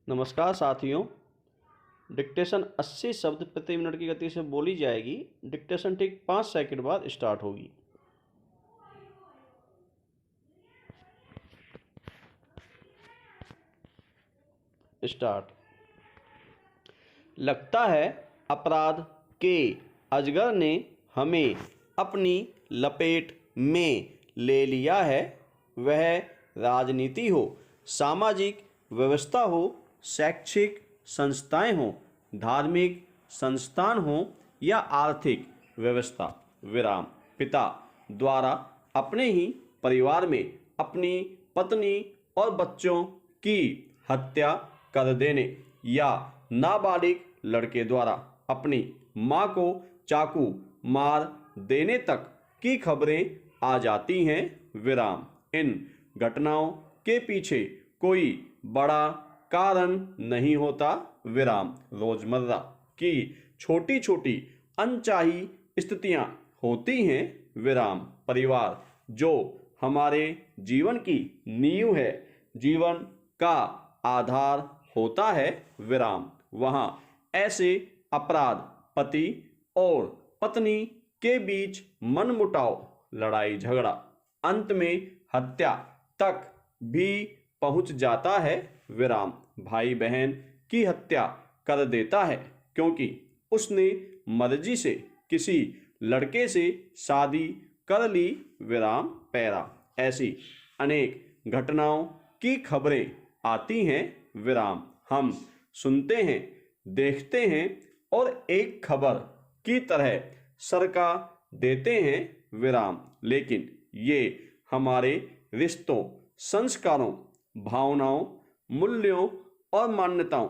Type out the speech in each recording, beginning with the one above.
नमस्कार साथियों। डिक्टेशन 80 शब्द प्रति मिनट की गति से बोली जाएगी। डिक्टेशन ठीक 5 सेकंड बाद स्टार्ट होगी। स्टार्ट। लगता है अपराध के अजगर ने हमें अपनी लपेट में ले लिया है। वह राजनीति हो, सामाजिक व्यवस्था हो, शैक्षिक संस्थाएं हों, धार्मिक संस्थान हों या आर्थिक व्यवस्था। विराम। पिता द्वारा अपने ही परिवार में अपनी पत्नी और बच्चों की हत्या कर देने या नाबालिग लड़के द्वारा अपनी मां को चाकू मार देने तक की खबरें आ जाती हैं। विराम। इन घटनाओं के पीछे कोई बड़ा कारण नहीं होता। विराम। रोजमर्रा की छोटी छोटी अनचाही स्थितियां होती हैं। विराम। परिवार जो हमारे जीवन की नींव है, जीवन का आधार होता है। विराम। वहां ऐसे अपराध पति और पत्नी के बीच मनमुटाव, लड़ाई झगड़ा, अंत में हत्या तक भी पहुंच जाता है। विराम। भाई बहन की हत्या कर देता है क्योंकि उसने मर्जी से किसी लड़के से शादी कर ली। विराम। पैरा। ऐसी अनेक घटनाओं की खबरें आती हैं। विराम। हम सुनते हैं, देखते हैं और एक खबर की तरह सरका देते हैं। विराम। लेकिन ये हमारे रिश्तों, संस्कारों, भावनाओं, मूल्यों और मान्यताओं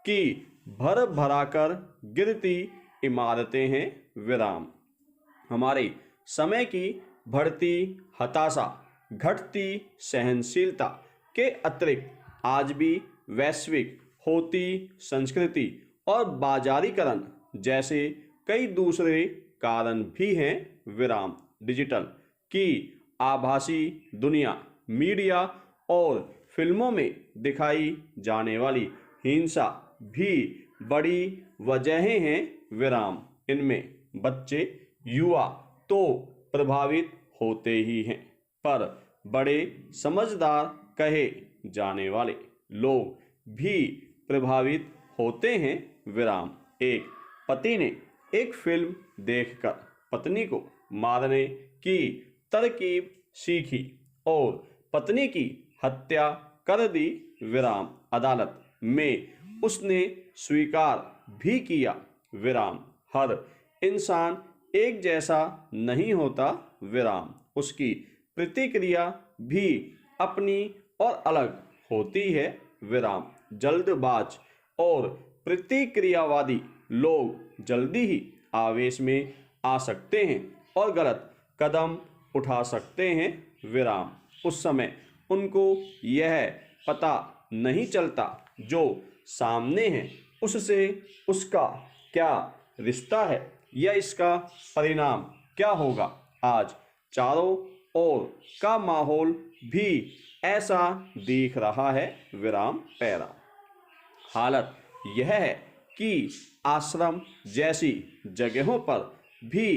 की भर भराकर गिरती इमारतें हैं। विराम। हमारे समय की बढ़ती हताशा, घटती सहनशीलता के अतिरिक्त आज भी वैश्विक होती संस्कृति और बाजारीकरण जैसे कई दूसरे कारण भी हैं। विराम। डिजिटल की आभासी दुनिया, मीडिया और फिल्मों में दिखाई जाने वाली हिंसा भी बड़ी वजहें हैं। विराम। इनमें बच्चे, युवा तो प्रभावित होते ही हैं, पर बड़े समझदार कहे जाने वाले लोग भी प्रभावित होते हैं। विराम। एक पति ने एक फिल्म देखकर पत्नी को मारने की तरकीब सीखी और पत्नी की हत्या कर दी। विराम। अदालत में उसने स्वीकार भी किया। विराम। हर इंसान एक जैसा नहीं होता। विराम। उसकी प्रतिक्रिया भी अपनी और अलग होती है। विराम। जल्दबाज और प्रतिक्रियावादी लोग जल्दी ही आवेश में आ सकते हैं और गलत कदम उठा सकते हैं। विराम। उस समय उनको यह पता नहीं चलता जो सामने है उससे उसका क्या रिश्ता है या इसका परिणाम क्या होगा। आज चारों ओर का माहौल भी ऐसा दिख रहा है। विराम। पैरा। हालत यह है कि आश्रम जैसी जगहों पर भी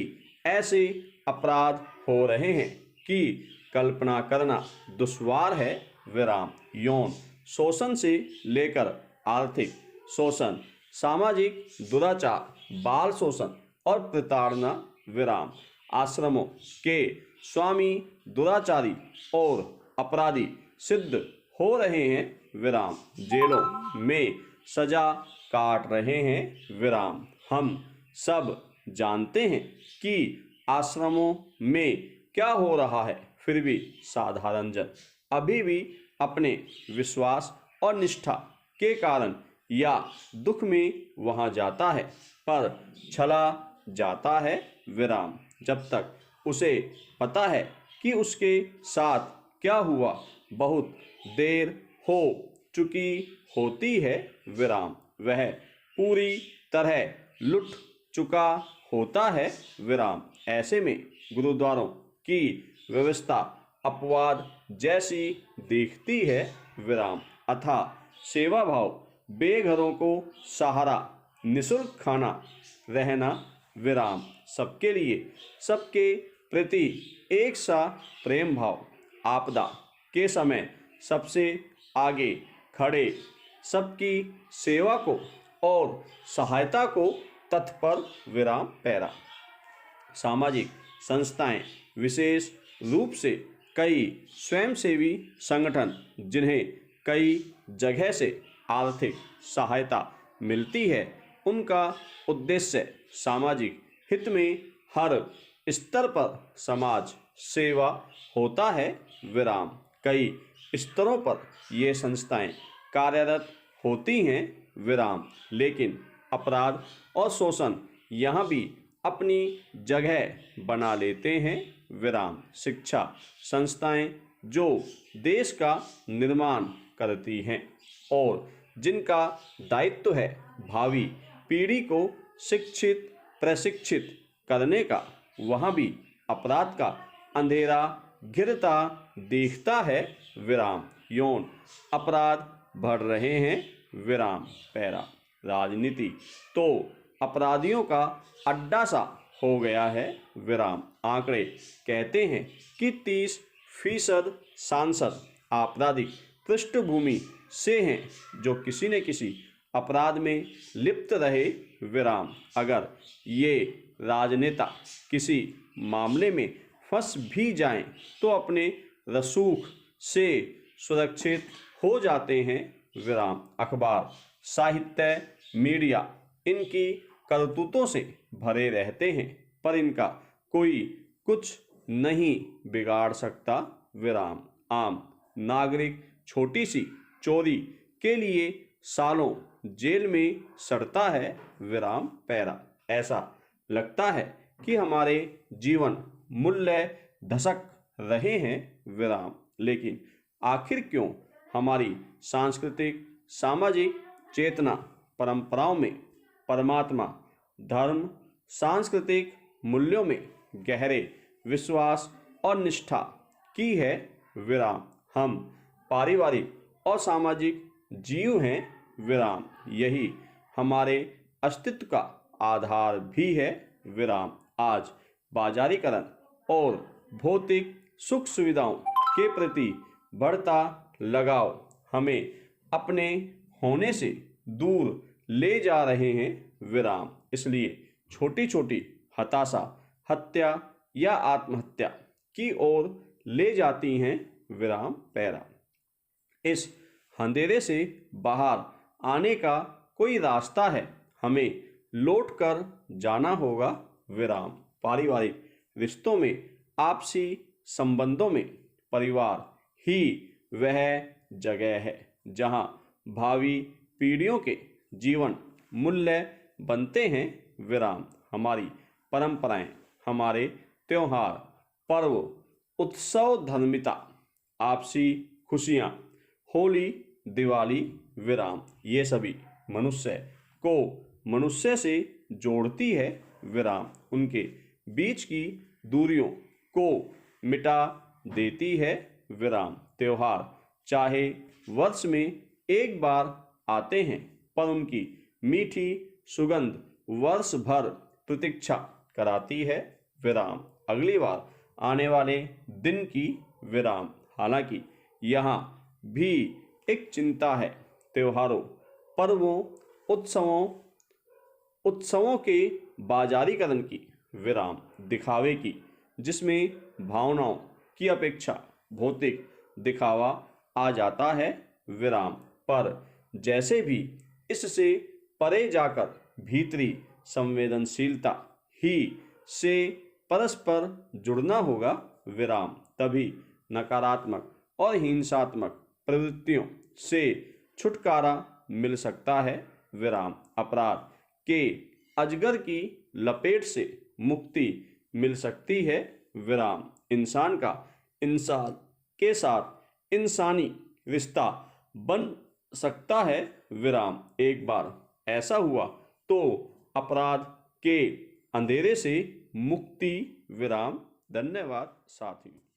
ऐसे अपराध हो रहे हैं कि कल्पना करना दुश्वार है। विराम। यौन शोषण से लेकर आर्थिक शोषण, सामाजिक दुराचार, बाल शोषण और प्रताड़ना। विराम। आश्रमों के स्वामी दुराचारी और अपराधी सिद्ध हो रहे हैं। विराम। जेलों में सजा काट रहे हैं। विराम। हम सब जानते हैं कि आश्रमों में क्या हो रहा है, फिर भी साधारण जन अभी भी अपने विश्वास और निष्ठा के कारण या दुख में वहां जाता है, पर चला जाता है। विराम। जब तक उसे पता है कि उसके साथ क्या हुआ, बहुत देर हो चुकी होती है। विराम। वह पूरी तरह लुट चुका होता है। विराम। ऐसे में गुरुद्वारों की व्यवस्था अपवाद जैसी दिखती है। विराम। अथाह सेवा भाव बेघरों को सहारा, निःशुल्क खाना, रहना, विराम, सबके लिए, सबके प्रति एक सा प्रेम भाव, आपदा के समय सबसे आगे खड़े, सबकी सेवा को और सहायता को तत्पर, विराम पैरा। सामाजिक संस्थाएं, विशेष रूप से कई स्वयंसेवी संगठन जिन्हें कई जगह से आर्थिक सहायता मिलती है, उनका उद्देश्य सामाजिक हित में हर स्तर पर समाज सेवा होता है, विराम। कई स्तरों पर ये संस्थाएं कार्यरत होती हैं, विराम, लेकिन अपराध और शोषण यहाँ भी अपनी जगह बना लेते हैं, विराम। शिक्षा संस्थाएं जो देश का निर्माण करती हैं और जिनका दायित्व है भावी पीढ़ी को शिक्षित प्रशिक्षित करने का, वहाँ भी अपराध का अंधेरा घिरता दिखता है, विराम। यौन अपराध बढ़ रहे हैं, विराम पैरा। राजनीति तो अपराधियों का अड्डा सा हो गया है, विराम। आंकड़े कहते हैं कि 30% सांसद आपराधिक पृष्ठभूमि से हैं, जो किसी न किसी अपराध में लिप्त रहे, विराम। अगर ये राजनेता किसी मामले में फंस भी जाएं तो अपने रसूख से सुरक्षित हो जाते हैं, विराम। अखबार, साहित्य, मीडिया इनकी करतूतों से भरे रहते हैं, पर इनका कोई कुछ नहीं बिगाड़ सकता, विराम। आम नागरिक छोटी सी चोरी के लिए सालों जेल में सड़ता है, विराम पैरा। ऐसा लगता है कि हमारे जीवन मूल्य धसक रहे हैं, विराम। लेकिन आखिर क्यों हमारी सांस्कृतिक सामाजिक चेतना परंपराओं में परमात्मा, धर्म, सांस्कृतिक मूल्यों में गहरे विश्वास और निष्ठा की है, विराम। हम पारिवारिक और सामाजिक जीव हैं, विराम। यही हमारे अस्तित्व का आधार भी है, विराम। आज बाजारीकरण और भौतिक सुख सुविधाओं के प्रति बढ़ता लगाव हमें अपने होने से दूर ले जा रहे हैं, विराम। इसलिए छोटी छोटी हताशा हत्या या आत्महत्या की ओर ले जाती हैं, विराम पैरा। इस अंधेरे से बाहर आने का कोई रास्ता है, हमें लौट कर जाना होगा, विराम। पारिवारिक रिश्तों में, आपसी संबंधों में परिवार ही वह जगह है जहाँ भावी पीढ़ियों के जीवन मूल्य बनते हैं, विराम। हमारी परंपराएं, हमारे त्योहार, पर्व, उत्सव, धार्मिकता, आपसी खुशियाँ, होली, दिवाली, विराम, ये सभी मनुष्य को मनुष्य से जोड़ती है, विराम। उनके बीच की दूरियों को मिटा देती है, विराम। त्योहार चाहे वर्ष में एक बार आते हैं, पर उनकी मीठी सुगंध वर्ष भर प्रतीक्षा कराती है, विराम। अगली बार आने वाले दिन की, विराम। हालांकि यहाँ भी एक चिंता है, त्योहारों, पर्वों, उत्सवों के बाजारीकरण की, विराम। दिखावे की, जिसमें भावनाओं की अपेक्षा भौतिक दिखावा आ जाता है, विराम। पर जैसे भी इससे परे जाकर भीतरी संवेदनशीलता ही से परस्पर जुड़ना होगा, विराम। तभी नकारात्मक और हिंसात्मक प्रवृत्तियों से छुटकारा मिल सकता है, विराम। अपराध के अजगर की लपेट से मुक्ति मिल सकती है, विराम। इंसान का इंसान के साथ इंसानी रिश्ता बन सकता है, विराम। एक बार ऐसा हुआ तो अपराध के अंधेरे से मुक्ति, विराम। धन्यवाद साथियों।